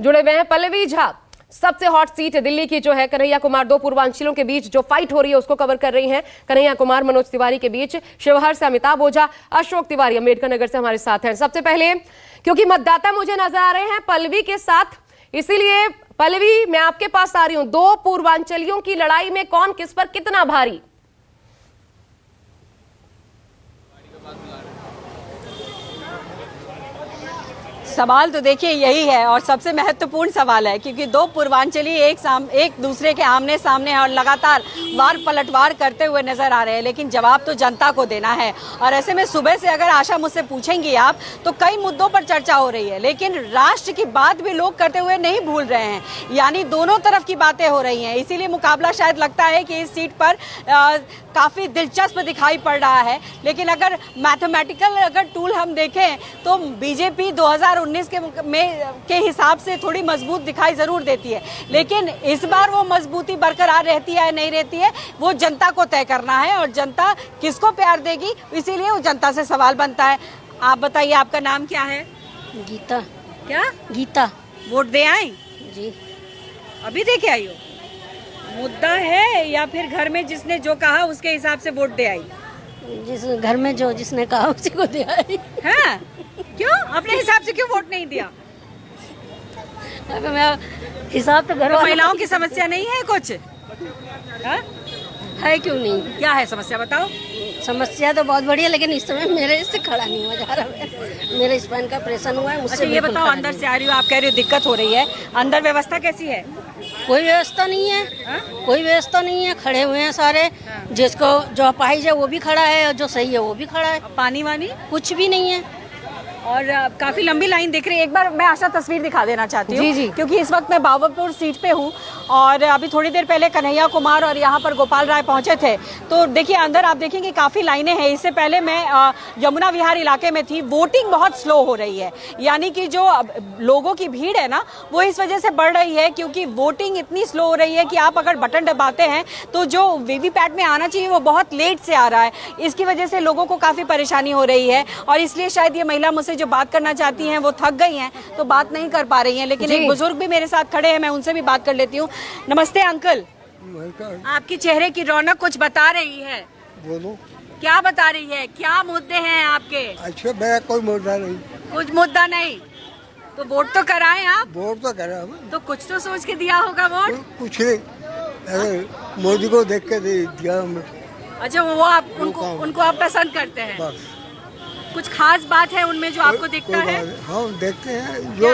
जुड़े हुए हैं। पल्लवी झा, सबसे हॉट सीट दिल्ली की जो है कन्हैया कुमार, दो पूर्वांचलों के बीच जो फाइट हो रही है उसको कवर कर रही हैं। कन्हैया कुमार मनोज तिवारी के बीच, शिवहर से अमिताभ ओझा, अशोक तिवारी अम्बेडकर नगर से हमारे साथ हैं। सबसे पहले क्योंकि मतदाता मुझे नजर आ रहे हैं पल्लवी के साथ, इसीलिए पल्लवी मैं आपके पास आ रही हूं। दो पूर्वांचलियों की लड़ाई में कौन किस पर कितना भारी? सवाल तो देखिए यही है और सबसे महत्वपूर्ण सवाल है, क्योंकि दो पूर्वांचली एक दूसरे के आमने सामने हैं और लगातार वार पलटवार करते हुए नजर आ रहे हैं, लेकिन जवाब तो जनता को देना है। और ऐसे में सुबह से अगर आशा मुझसे पूछेंगी आप तो कई मुद्दों पर चर्चा हो रही है, लेकिन राष्ट्र की बात भी लोग करते हुए नहीं भूल रहे हैं, यानी दोनों तरफ की बातें हो रही हैं। इसीलिए मुकाबला शायद लगता है कि इस सीट पर काफी दिलचस्प दिखाई पड़ रहा है। लेकिन अगर मैथमेटिकल टूल हम देखें तो बीजेपी 2019 के हिसाब से थोड़ी मजबूत दिखाई जरूर देती है, लेकिन इस बार वो मजबूती बरकरार रहती है नहीं रहती है वो जनता को तय करना है, और जनता किसको प्यार देगी इसीलिए वो जनता से सवाल बनता है। आप बताइए, आपका नाम क्या है? गीता। क्या? गीता। वोट दे आई? जी। अभी दे के आई हो? मुद्दा है या फिर घर में जिसने जो कहा उसके हिसाब से वोट दे आई? जिस घर में जो जिसने कहा उसी को दे आई। हाँ? क्यों अपने हिसाब से क्यों वोट नहीं दिया? मैं हिसाब तो घर महिलाओं की समस्या नहीं है कुछ? हाँ? है क्यों नहीं? क्या है समस्या बताओ? समस्या तो बहुत बड़ी है, लेकिन इस समय मेरे से खड़ा नहीं हुआ जा रहा है। मेरे स्पाइन का ऑपरेशन हुआ है, मुझसे अच्छा ये बताओ, अंदर से आ रही हो, आप कह रही हो दिक्कत हो रही है, अंदर व्यवस्था कैसी है? कोई व्यवस्था नहीं है। हा? कोई व्यवस्था नहीं है, खड़े हुए हैं सारे। जिसको जो अपाहिज है वो भी खड़ा है और जो सही है वो भी खड़ा है। पानी वानी कुछ भी नहीं है और काफी लंबी लाइन दिख रही है। एक बार मैं आशा तस्वीर दिखा देना चाहती हूँ, जी जी। क्योंकि इस वक्त मैं बाबरपुर सीट पे हूँ और अभी थोड़ी देर पहले कन्हैया कुमार और यहाँ पर गोपाल राय पहुंचे थे, तो देखिए अंदर आप देखेंगे काफी लाइनें हैं। इससे पहले मैं यमुना विहार इलाके में थी। वोटिंग बहुत स्लो हो रही है, यानी कि जो लोगों की भीड़ है ना वो इस वजह से बढ़ रही है, क्योंकि वोटिंग इतनी स्लो हो रही है कि आप अगर बटन दबाते हैं तो जो वीवीपैट में आना चाहिए वो बहुत लेट से आ रहा है। इसकी वजह से लोगों को काफी परेशानी हो रही है और इसलिए शायद ये महिला मुझसे जो बात करना चाहती हैं वो थक गई हैं तो बात नहीं कर पा रही हैं। लेकिन एक बुजुर्ग भी मेरे साथ खड़े हैं, मैं उनसे भी बात कर लेती हूँ। नमस्ते अंकल, आपकी चेहरे की रौनक कुछ बता रही है। बोलो। क्या बता रही है? क्या मुद्दे हैं आपके? अच्छा मेरा कोई मुद्दा नहीं। कुछ मुद्दा नहीं तो वोट तो कराएं आप? वोट तो करा तो कुछ तो सोच के दिया होगा वोट? कुछ नहीं, अरे मोदी को देख के दिया हमने। अच्छा वो आप उनको आप पसंद करते हैं? बस। कुछ खास बात है उनमें जो आपको दिखता है? हाँ देखते हैं जो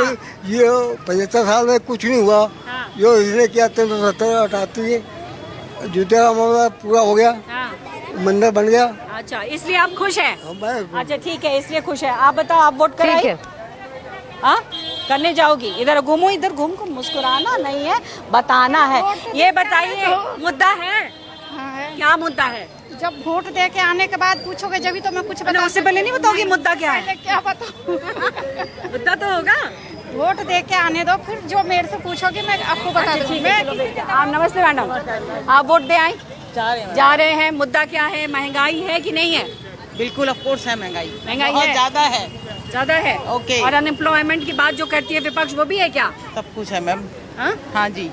ये 75 साल में कुछ नहीं हुआ। हाँ। जो इसने किया 370 हटाती है, जूते का मामला पूरा हो गया। हाँ। मंदिर बन गया। अच्छा इसलिए आप खुश हैं? हाँ, अच्छा ठीक है, इसलिए खुश है। आप बताओ, आप वोट कराएं? ठीक है। हाँ करने जाओगी? इधर घूमो, इधर घूम कर मुस्कुराना नहीं है, बताना है। ये बताइए मुद्दा है? हाँ है। क्या मुद्दा है? जब वोट दे के आने के बाद पूछोगे जब तो मैं कुछ बता। उससे पहले नहीं बताओगी मुद्दा क्या है? क्या बताऊँ? मुद्दा तो होगा। वोट दे के आने दो, फिर जो मेरे से पूछोगे मैं आपको बता दूँगी। आप नमस्ते मैडम, आप वोट दे आए? जा रहे हैं। मुद्दा क्या है? महंगाई है कि नहीं है? बिल्कुल ऑफ कोर्स है महंगाई बहुत है, ज्यादा है। ज्यादा है। ओके। और अनएम्प्लॉयमेंट की बात जो करती है विपक्ष वो भी है क्या? सब कुछ है मैम। हाँ? हाँ जी,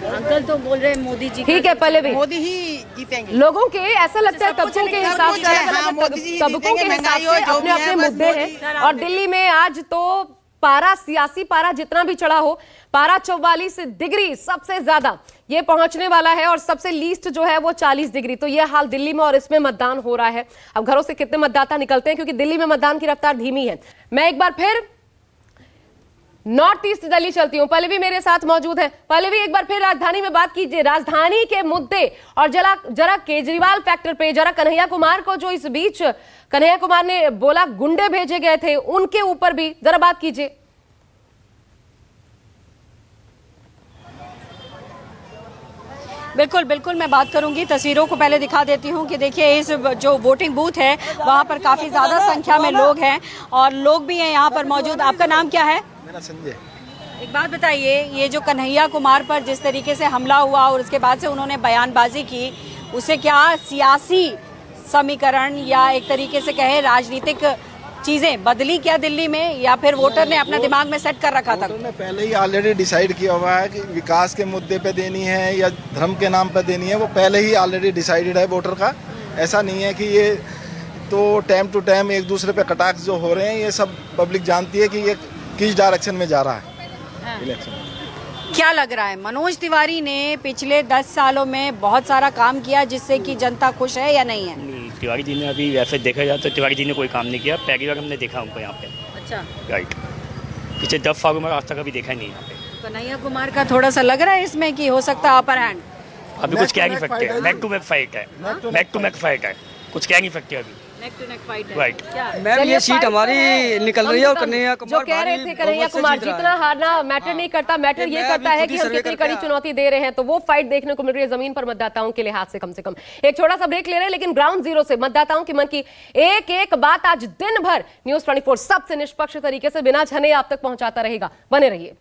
अंकल तो बोल रहे हैं मोदी जी। ठीक है पल्लवी, मोदी ही जीतेंगे। लोगों के ऐसा लगता है तबकों के हिसाब से हाँ, मोदी जी तबकों के हिसाब से अपने अपने मुद्दे हैं। और दिल्ली में आज तो पारा, सियासी पारा जितना भी चढ़ा हो, पारा 44 डिग्री सबसे ज्यादा ये पहुंचने वाला है और सबसे लीस्ट जो है वो 40 डिग्री। तो ये हाल दिल्ली में और इसमें मतदान हो रहा है। अब घरों से कितने मतदाता निकलते हैं, क्योंकि दिल्ली में मतदान की रफ्तार धीमी है। मैं एक बार फिर नॉर्थ ईस्ट दिल्ली चलती हूँ। पल्लवी मेरे साथ मौजूद है। पल्लवी एक बार फिर राजधानी में बात कीजिए, राजधानी के मुद्दे और जरा केजरीवाल फैक्टर पे, जरा कन्हैया कुमार को जो इस बीच कन्हैया कुमार ने बोला गुंडे भेजे गए थे उनके ऊपर भी जरा बात कीजिए। बिल्कुल बिल्कुल मैं बात करूंगी। तस्वीरों को पहले दिखा देती हूं कि देखिए इस जो वोटिंग बूथ है वहां पर काफी ज्यादा संख्या में लोग हैं और लोग भी हैं यहाँ पर मौजूद। आपका नाम क्या है? मेरा संजय। एक बात बताइए, ये जो कन्हैया कुमार पर जिस तरीके से हमला हुआ और उसके बाद से उन्होंने बयानबाजी की, उसे क्या सियासी समीकरण या एक तरीके से कहे राजनीतिक चीजें बदली क्या दिल्ली में, या फिर वोटर ने अपना दिमाग में सेट कर रखा था? वोटर ने पहले ही ऑलरेडी डिसाइड किया हुआ है कि विकास के मुद्दे पे देनी है या धर्म के नाम पे देनी है, वो पहले ही ऑलरेडी डिसाइडेड है वोटर का। ऐसा नहीं है कि ये तो टाइम टू टाइम एक दूसरे पे कटाक्ष जो हो रहे हैं, ये सब पब्लिक जानती है कि ये किस डायरेक्शन में जा रहा है इलेक्शन। क्या लग रहा है, मनोज तिवारी ने पिछले 10 सालों में बहुत सारा काम किया जिससे कि जनता खुश है या नहीं है? तिवारी जी ने अभी वैसे देखा जाए तो तिवारी जी ने कोई काम नहीं किया, पहली बार हमने देखा उनको यहाँ पे। अच्छा, राइट, पिछले 10 सालों में आज तक अभी देखा नहीं यहाँ पे। कन्हैया कुमार का थोड़ा सा लग रहा है इसमें कि हो सकता है अपर हैंड। अभी कुछ कह नहीं सकते, नेक टू नेक फाइट है, नेक टू नेक फाइट है, कुछ कह नहीं सकते अभी। नेक टू नेक फाइट है। राइट। मैम ये सीट हमारी निकल रही है और कन्हैया जो कुमार कह रहे थे कन्हैया कुमार जीतना हारना मैटर नहीं करता, मैटर ये करता है कि हम कितनी कड़ी चुनौती दे रहे हैं, तो वो फाइट देखने को मिल रही है जमीन पर मतदाताओं के लिहाज से कम से कम। एक छोटा सा ब्रेक ले रहे हैं, लेकिन ग्राउंड जीरो से मतदाताओं के मन की एक एक बात आज दिन भर न्यूज़ 24 सबसे निष्पक्ष तरीके से बिना झने आप तक पहुंचाता रहेगा। बने रहिए।